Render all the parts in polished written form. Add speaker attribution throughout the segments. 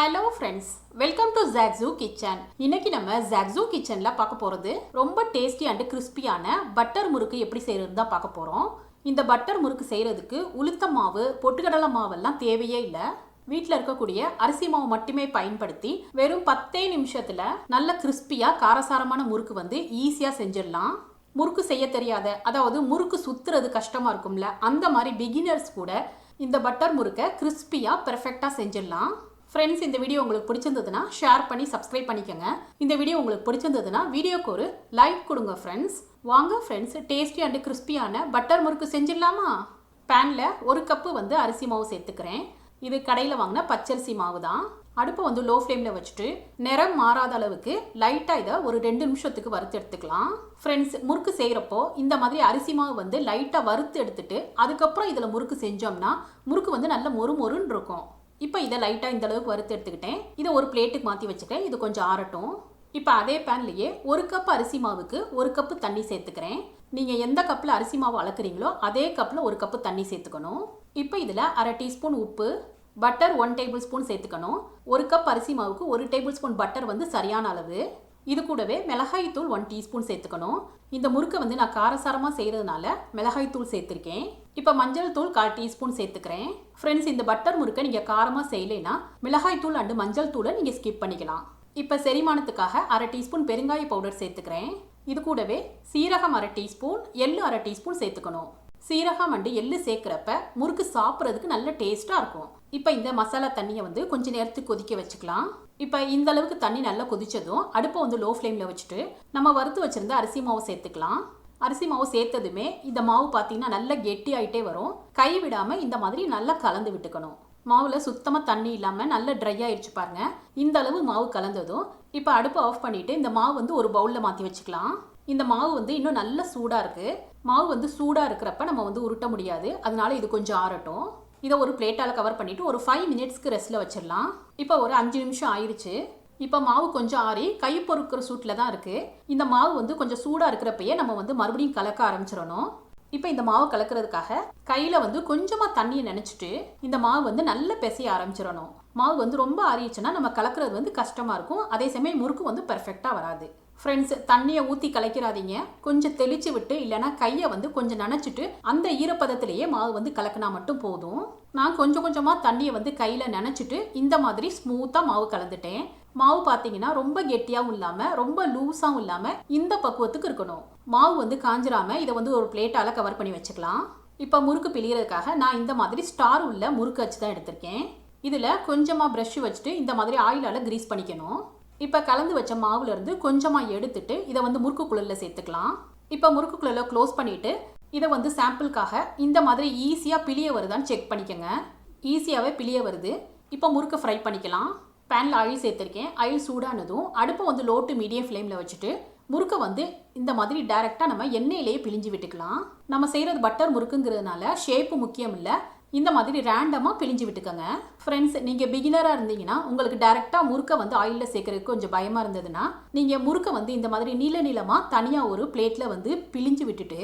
Speaker 1: Hello friends, welcome to zaagzoogkitchen. இன்னைக்கு நம்ம zaagzoogkitchenல பார்க்க போறது ரொம்ப டேஸ்டி அண்ட் கிறிஸ்பியான பட்டர் முறுக்கு எப்படி செய்யறது தான் பார்க்க போறோம். இந்த பட்டர் முறுக்கு செய்யறதுக்கு உளுத்த மாவு, பொட்டுக்கடலை மாவெல்லாம் தேவையே இல்லை. வீட்டில் இருக்கக்கூடிய அரிசி மாவு மட்டுமே பயன்படுத்தி வெறும் 10 நிமிஷத்துல நல்ல கிறிஸ்பியா காரசாரமான முறுக்கு வந்து ஈஸியா செஞ்சிடலாம். முறுக்கு செய்ய தெரியாத, அதாவது முறுக்கு சுத்துறது கஷ்டமா இருக்கும்ல, அந்த மாதிரி பிகினர்ஸ் கூட இந்த பட்டர் முறுக்கை கிறிஸ்பியா பெர்ஃபெக்டா செஞ்சிடலாம். ஃப்ரெண்ட்ஸ், இந்த வீடியோ உங்களுக்கு பிடிச்சிருந்ததுன்னா ஷேர் பண்ணி சப்ஸ்கிரைப் பண்ணிக்கோங்க. இந்த வீடியோ உங்களுக்கு பிடிச்சிருந்ததுன்னா வீடியோக்கு ஒரு லைக் கொடுங்க ஃப்ரெண்ட்ஸ். வாங்க ஃப்ரெண்ட்ஸ், டேஸ்டி அண்ட் கிறிஸ்பியான பட்டர் முறுக்கு செஞ்சிடலாமா? பேனில் 1 கப்பு வந்து அரிசி மாவு சேர்த்துக்கிறேன். இது கடையில் வாங்கின பச்சரிசி மாவு தான். அடுப்பை வந்து லோ ஃப்ளேமில் வச்சுட்டு நிறம் மாறாத அளவுக்கு லைட்டாக இதை ஒரு 2 நிமிஷத்துக்கு வறுத்து எடுத்துக்கலாம். ஃப்ரெண்ட்ஸ், முறுக்கு செய்கிறப்போ இந்த மாதிரி அரிசி மாவு வந்து லைட்டாக வறுத்து எடுத்துட்டு அதுக்கப்புறம் இதில் முறுக்கு செஞ்சோம்னா முறுக்கு வந்து நல்ல மொறுன்னு இருக்கும். இப்போ இதை லைட்டாக இந்த அளவுக்கு வறுத்து எடுத்துக்கிட்டேன். இதை ஒரு பிளேட்டுக்கு மாற்றி வச்சுக்கிறேன். இது கொஞ்சம் ஆறட்டும். இப்போ அதே பேன்லேயே 1 கப் அரிசி மாவுக்கு 1 கப்பு தண்ணி சேர்த்துக்கிறேன். நீங்கள் எந்த கப்பில் அரிசி மாவு அளக்குறீங்களோ அதே கப்பில் 1 கப்பு தண்ணி சேர்த்துக்கணும். இப்போ இதில் 1/2 டீஸ்பூன் உப்பு, பட்டர் 1 டேபிள் ஸ்பூன் சேர்த்துக்கணும். 1 கப் அரிசி மாவுக்கு 1 டேபிள் ஸ்பூன் பட்டர் வந்து சரியான அளவு. இது கூடவே மிளகாய் தூள் 1 டீஸ்பூன் சேர்த்துக்கணும். இந்த முறுக்கை வந்து நான் காரசாரமாக செய்கிறதுனால மிளகாய் தூள் சேர்த்துருக்கேன். இப்போ மஞ்சள் தூள் 1/4 டீஸ்பூன் சேர்த்துக்கிறேன். ஃப்ரெண்ட்ஸ், இந்த பட்டர் முறுக்கை நீங்கள் காரமாக செய்யலைன்னா மிளகாய் தூள் அண்டு மஞ்சள் தூளை நீங்கள் ஸ்கிப் பண்ணிக்கலாம். இப்போ செரிமானத்துக்காக 1/2 டீஸ்பூன் பெருங்காய பவுடர் சேர்த்துக்கிறேன். இது கூடவே சீரகம் 1/2 டீஸ்பூன், எள்ளு 1/2 டீஸ்பூன் சேர்த்துக்கணும். சீரகம் அண்டு எள்ளு சேர்க்குறப்ப முறுக்கு சாப்பிட்றதுக்கு நல்ல டேஸ்ட்டாக இருக்கும். இப்போ இந்த மசாலா தண்ணியை வந்து கொஞ்சம் நேரத்துக்கு கொதிக்க வச்சுக்கலாம். இப்போ இந்த அளவுக்கு தண்ணி நல்லா கொதிச்சதும் அடுப்பை வந்து லோ ஃப்ளேமில் வச்சுட்டு நம்ம வறுத்து வச்சுருந்த அரிசி மாவு சேர்த்துக்கலாம். அரிசி மாவு சேர்த்ததுமே இந்த மாவு பார்த்தீங்கன்னா நல்லா கெட்டி ஆகிட்டே வரும். கை விடாமல் இந்த மாதிரி நல்லா கலந்து விட்டுக்கணும். மாவில் சுத்தமாக தண்ணி இல்லாமல் நல்லா ட்ரை ஆயிடுச்சு பாருங்க. இந்த அளவு மாவு கலந்ததும் இப்போ அடுப்பை ஆஃப் பண்ணிவிட்டு இந்த மாவு வந்து ஒரு பவுலில் மாற்றி வச்சுக்கலாம். இந்த மாவு வந்து இன்னும் நல்ல சூடாக இருக்குது. மாவு வந்து சூடாக இருக்கிறப்ப நம்ம வந்து உருட்ட முடியாது. அதனால இது கொஞ்சம் ஆறட்டும். இதை ஒரு பிளேட்டால் கவர் பண்ணிவிட்டு ஒரு 5 மினிட்ஸ்க்கு ரெஸ்ட்டில் வச்சிடலாம். இப்போ ஒரு 5 நிமிஷம் ஆயிடுச்சு. இப்போ மாவு கொஞ்சம் ஆறி கை பொறுக்கிற சூட்டில் தான் இருக்குது. இந்த மாவு வந்து கொஞ்சம் சூடாக இருக்கிறப்பயே நம்ம வந்து மறுபடியும் கலக்க ஆரம்பிச்சிடணும். இப்போ இந்த மாவு கலக்கிறதுக்காக கையில் வந்து கொஞ்சமாக தண்ணியை நினச்சிட்டு இந்த மாவு வந்து நல்லா பிசைய ஆரம்பிச்சிடணும். மாவு வந்து ரொம்ப ஆறிடுச்சுன்னா நம்ம கலக்கிறது வந்து கஷ்டமாக இருக்கும். அதே சமயம் முறுக்கு வந்து பெர்ஃபெக்டாக வராது. ஃப்ரெண்ட்ஸ், தண்ணியை ஊற்றி கலக்கிறாதீங்க. கொஞ்சம் தெளிச்சு விட்டு இல்லைனா கையை வந்து கொஞ்சம் நனைச்சிட்டு அந்த ஈரப்பதத்திலேயே மாவு வந்து கலக்கினா மட்டும் போதும். நான் கொஞ்சம் கொஞ்சமாக தண்ணியை வந்து கையில் நனைச்சிட்டு இந்த மாதிரி ஸ்மூத்தாக மாவு கலந்துட்டேன். மாவு பார்த்தீங்கன்னா ரொம்ப கெட்டியாகவும் இல்லாமல் ரொம்ப லூஸாகவும் இல்லாமல் இந்த பக்குவத்துக்கு இருக்கணும். மாவு வந்து காஞ்சிராமல் இதை வந்து ஒரு பிளேட்டால் கவர் பண்ணி வச்சுக்கலாம். இப்போ முறுக்கு பிழிகிறதுக்காக நான் இந்த மாதிரி ஸ்டார் உள்ள முறுக்கு வச்சு தான் எடுத்திருக்கேன். இதில் கொஞ்சமாக ப்ரஷ் வச்சுட்டு இந்த மாதிரி ஆயிலால் கிரீஸ் பண்ணிக்கணும். இப்போ கலந்து வச்ச மாவுலேருந்து கொஞ்சமாக எடுத்துட்டு இதை வந்து முறுக்கு குழலில் சேர்த்துக்கலாம். இப்போ முறுக்கு குழலில் க்ளோஸ் பண்ணிவிட்டு இதை வந்து சாம்பிளுக்காக இந்த மாதிரி ஈஸியாக பிழிய வருதான்னு செக் பண்ணிக்கோங்க. ஈஸியாகவே பிழிய வருது. இப்போ முறுக்கை ஃப்ரை பண்ணிக்கலாம். பேனில் ஆயில் சேர்த்துருக்கேன். ஆயில் சூடானதும் அடுப்பை வந்து லோ டு மீடியம் ஃப்ளேமில் வச்சுட்டு முறுக்கை வந்து இந்த மாதிரி டைரெக்டாக நம்ம எண்ணெயிலேயே பிழிஞ்சு விட்டுக்கலாம். நம்ம செய்கிறது பட்டர் முறுக்குங்கிறதுனால ஷேப்பு முக்கியம் இல்லை. இந்த மாதிரி ரேண்டமாக பிழிஞ்சு விட்டுக்கோங்க. ஃப்ரெண்ட்ஸ், நீங்கள் பிகினராக இருந்தீங்கன்னா உங்களுக்கு டைரெக்டாக முறுக்கை வந்து ஆயிலில் சேர்க்கறதுக்கு கொஞ்சம் பயமாக இருந்ததுன்னா நீங்கள் முறுக்கை வந்து இந்த மாதிரி நீளமாக தனியாக ஒரு பிளேட்டில் வந்து பிழிஞ்சு விட்டுட்டு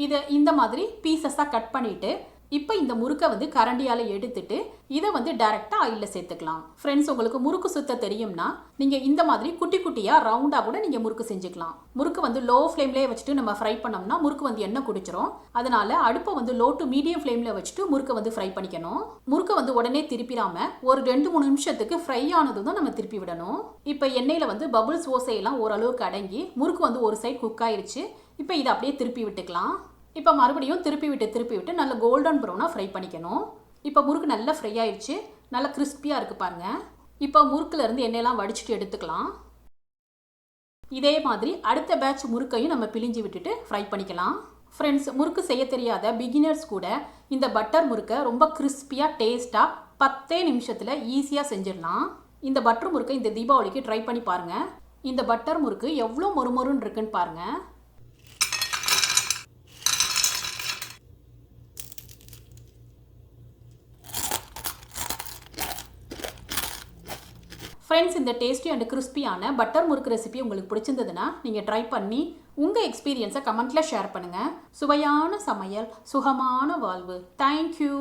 Speaker 1: இதை இந்த மாதிரி பீசஸாக கட் பண்ணிவிட்டு இப்போ இந்த முறுக்கை வந்து கரண்டியால் எடுத்துட்டு இதை வந்து டைரெக்டாக ஆயிலில் சேர்த்துக்கலாம். ஃப்ரெண்ட்ஸ், உங்களுக்கு முறுக்கு சுத்த தெரியும்னா நீங்கள் இந்த மாதிரி குட்டி குட்டியாக ரவுண்டாக கூட நீங்கள் முறுக்கு செஞ்சுக்கலாம். முறுக்கு வந்து லோ ஃப்ளேம்லேயே வச்சுட்டு நம்ம ஃப்ரை பண்ணோம்னா முறுக்கு வந்து எண்ணெய் குடிச்சிரும். அதனால அடுப்பை வந்து லோ டு மீடியம் ஃப்ளேமில் வச்சுட்டு முறுக்கை வந்து ஃப்ரை பண்ணிக்கணும். முறுக்கை வந்து உடனே திருப்பிடாமல் ஒரு 2-3 நிமிஷத்துக்கு ஃப்ரை ஆனதும் தான் நம்ம திருப்பி விடணும். இப்போ எண்ணெயில் வந்து பபுள்ஸ் ஓசையெல்லாம் ஓரளவுக்கு அடங்கி முறுக்கு வந்து ஒரு சைட் குக் ஆயிடுச்சு. இப்போ இதை அப்படியே திருப்பி விட்டுக்கலாம். இப்போ மறுபடியும் திருப்பி விட்டு நல்ல கோல்டன் ப்ரௌனாக ஃப்ரை பண்ணிக்கணும். இப்போ முறுக்கு நல்லா ஃப்ரை ஆயிடுச்சு. நல்லா கிறிஸ்பியாக இருக்குது பாருங்கள். இப்போ முறுக்குலேருந்து எண்ணெயெல்லாம் வடிச்சிட்டு எடுத்துக்கலாம். இதே மாதிரி அடுத்த பேட்ச் முறுக்கையும் நம்ம பிழிஞ்சு விட்டுட்டு ஃப்ரை பண்ணிக்கலாம். ஃப்ரெண்ட்ஸ், முறுக்கு செய்ய தெரியாத பிகினர்ஸ் கூட இந்த பட்டர் முறுக்கை ரொம்ப கிறிஸ்பியாக டேஸ்ட்டாக 10 நிமிஷத்தில் ஈஸியாக செஞ்சிடலாம். இந்த பட்டர் முறுக்கை இந்த தீபாவளிக்கு ட்ரை பண்ணி பாருங்கள். இந்த பட்டர் முறுக்கு எவ்வளோ மொறுன்னு இருக்குன்னு பாருங்கள். ஃப்ரெண்ட்ஸ், இந்த டேஸ்டி அண்ட் கிறிஸ்பியான பட்டர் முறுக்கு ரெசிபி உங்களுக்கு பிடிச்சிருந்ததுன்னா நீங்கள் ட்ரை பண்ணி உங்கள் எக்ஸ்பீரியன்ஸை கமெண்ட்டில் ஷேர் பண்ணுங்கள். சுவையான சமையல், சுகமான வாழ்வு. தேங்க்யூ.